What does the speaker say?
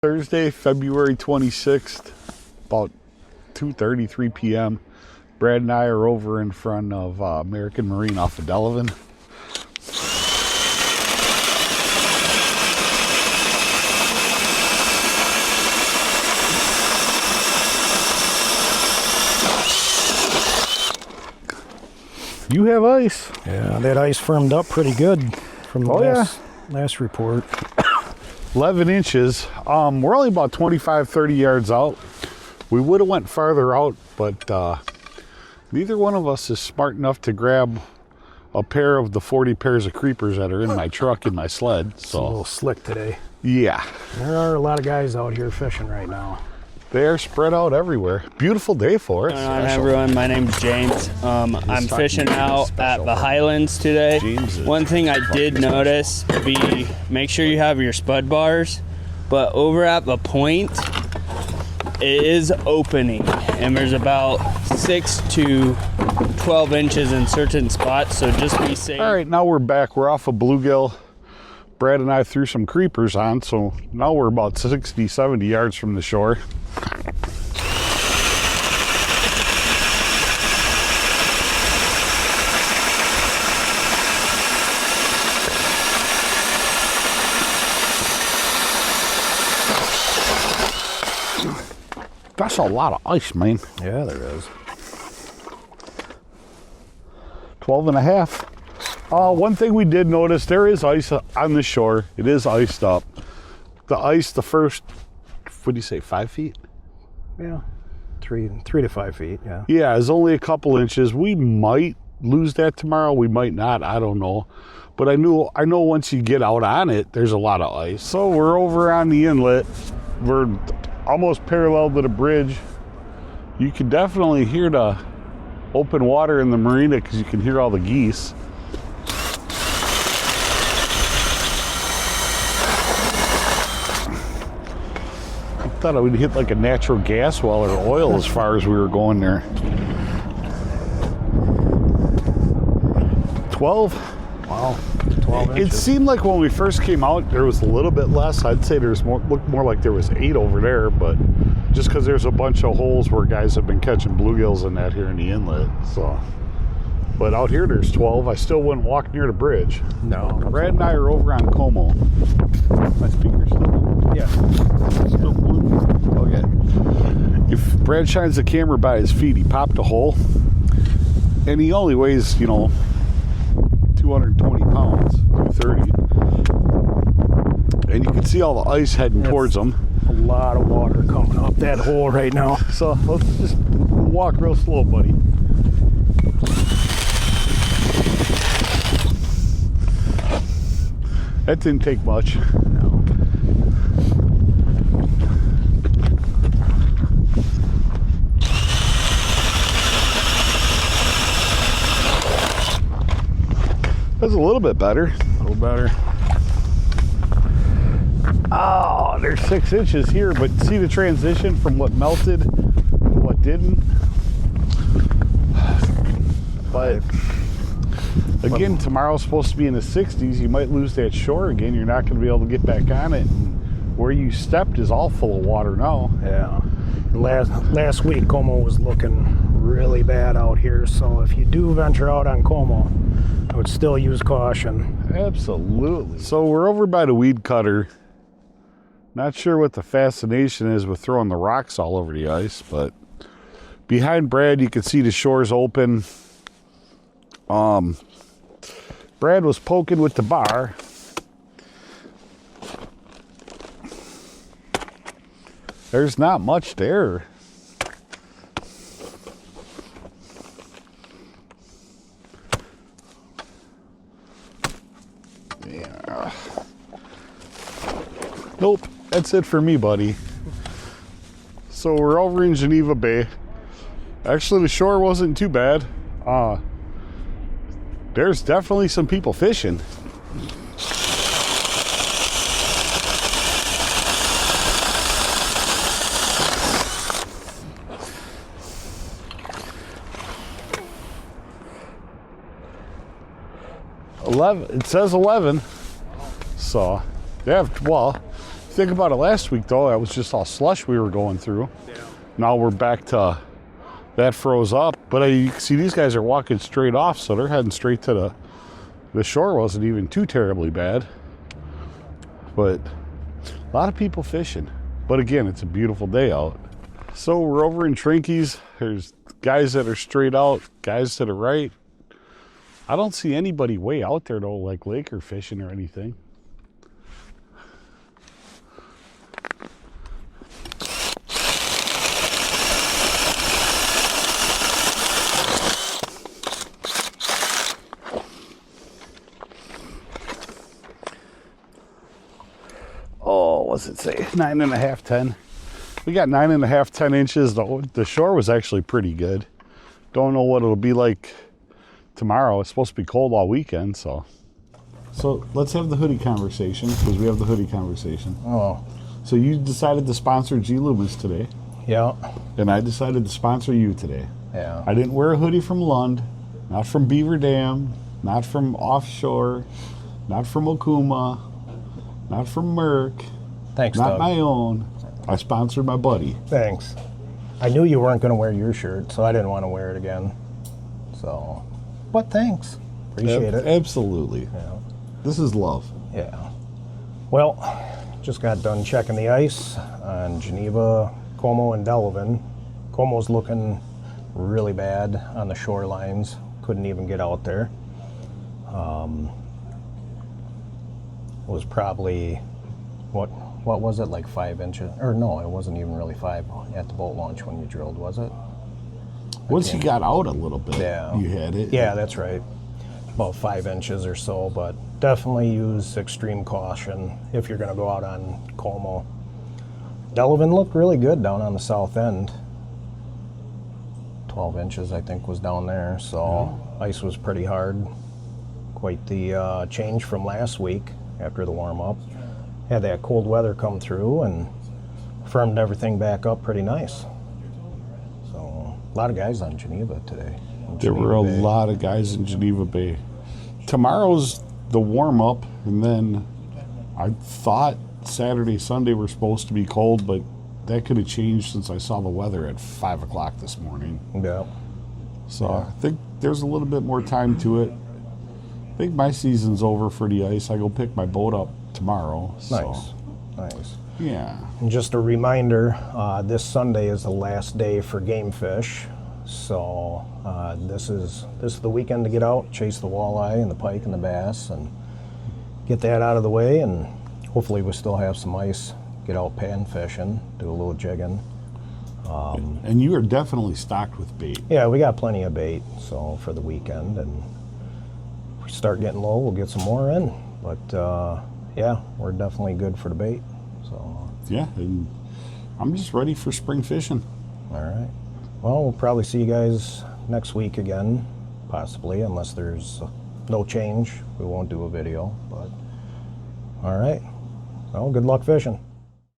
Thursday, February 26th, about 2:33 p.m. Brad and I are over in front of American Marine off of Delavan. You have ice. Yeah, that ice firmed up pretty good from the last report. 11 inches. We're only about 25, 30 yards out. We would have went farther out, but neither one of us is smart enough to grab a pair of the 40 pairs of creepers that are in my truck in my sled. It's a little slick today. Yeah. There are a lot of guys out here fishing right now. They are spread out everywhere. Beautiful day for it. Hi everyone, my name's James. I'm fishing out at the Highlands today. One thing I did notice, make sure you have your spud bars, but over at the point, it is opening, and there's about 6 to 12 inches in certain spots, so just be safe. All right, now we're back. We're off of Bluegill. Brad and I threw some creepers on, so now we're about 60, 70 yards from the shore. That's a lot of ice, man. Yeah, there is. 12 and a half. One thing we did notice, there is ice on the shore. It is iced up. The ice, the first, what do you say, 5 feet? Yeah, 3 to 5 feet, yeah. Yeah, it's only a couple inches. We might lose that tomorrow. We might not, I don't know. But I know once you get out on it, there's a lot of ice. So we're over on the inlet. We're almost parallel to the bridge. You can definitely hear the open water in the marina because you can hear all the geese. I thought I would hit like a natural gas well or oil as far as we were going there. 12? Wow, 12 inches. It seemed like when we first came out, there was a little bit less. I'd say looked more like there was 8 over there, but just because there's a bunch of holes where guys have been catching bluegills in that here in the inlet. So, but out here there's 12. I still wouldn't walk near the bridge. No. Brad and I are over on Como. My speaker's still? Yeah. Still blue? Okay. If Brad shines the camera by his feet, he popped a hole, and he only weighs, 220 pounds, 230. And you can see all the ice heading towards them. A lot of water coming up that hole right now. So let's just walk real slow, buddy. That didn't take much. No. That's a little bit better. A little better. Oh, there's 6 inches here, but see the transition from what melted to what didn't? But again, tomorrow's supposed to be in the 60s. You might lose that shore again. You're not going to be able to get back on it. And where you stepped is all full of water now. Yeah. Last week, Como was looking really bad out here. So if you do venture out on Como, I would still use caution. Absolutely. So we're over by the weed cutter. Not sure what the fascination is with throwing the rocks all over the ice, but behind Brad, you can see the shores open. Brad was poking with the bar. There's not much there. Yeah. Nope, that's it for me, buddy. So we're over in Geneva Bay. Actually, the shore wasn't too bad. There's definitely some people fishing. It says 11. So, yeah, well, Think about it last week, though. That was just all slush we were going through. Yeah. Now we're back to that froze up. But you see these guys are walking straight off, so they're heading straight to the shore. Wasn't even too terribly bad. But a lot of people fishing. But again, it's a beautiful day out. So we're over in Trinkies. There's guys that are straight out, guys to the right. I don't see anybody way out there, though, like Laker fishing or anything. Oh, what's it say? 9.5, 10. We got 9.5, 10 inches. The shore was actually pretty good. Don't know what it'll be like tomorrow. It's supposed to be cold all weekend, so let's have the hoodie conversation, because we have the hoodie conversation. Oh. So you decided to sponsor G Loomis today. Yeah. And I decided to sponsor you today. Yeah. I didn't wear a hoodie from Lund, not from Beaver Dam, not from Offshore, not from Okuma, not from Merck. Thanks, not Doug. my own. I sponsored my buddy. Thanks. I knew you weren't going to wear your shirt, so I didn't want to wear it again. So, but thanks. Appreciate it. Absolutely. Yeah. This is love. Yeah. Well, just got done checking the ice on Geneva, Como, and Delavan. Como's looking really bad on the shorelines. Couldn't even get out there. Was probably, what was it, like 5 inches? Or no, it wasn't even really 5 at the boat launch when you drilled, was it? Once you got out a little bit, Yeah. you had it. Yeah, that's right. About 5 inches or so, but definitely use extreme caution if you're going to go out on Como. Delavan looked really good down on the south end. 12 inches, I think, was down there, so ice was pretty hard. Quite the change from last week after the warm-up. Had that cold weather come through and firmed everything back up pretty nice. So, a lot of guys on Geneva today. There were a lot of guys in Geneva Bay. Tomorrow's the warm-up, and then I thought Saturday, Sunday were supposed to be cold, but that could have changed since I saw the weather at 5 o'clock this morning. Yeah. So I think there's a little bit more time to it. I think my season's over for the ice. I go pick my boat up tomorrow. Nice. Nice. Yeah. And just a reminder, this Sunday is the last day for game fish. So this is the weekend to get out, chase the walleye and the pike and the bass, and get that out of the way. And hopefully we still have some ice. Get out pan fishing, do a little jigging. And you are definitely stocked with bait. Yeah, we got plenty of bait. So for the weekend, and if we start getting low, we'll get some more in. But yeah, we're definitely good for the bait. So Yeah, and I'm just ready for spring fishing. all right. Well, we'll probably see you guys next week again, possibly, unless there's no change. We won't do a video, but all right. Well, good luck fishing.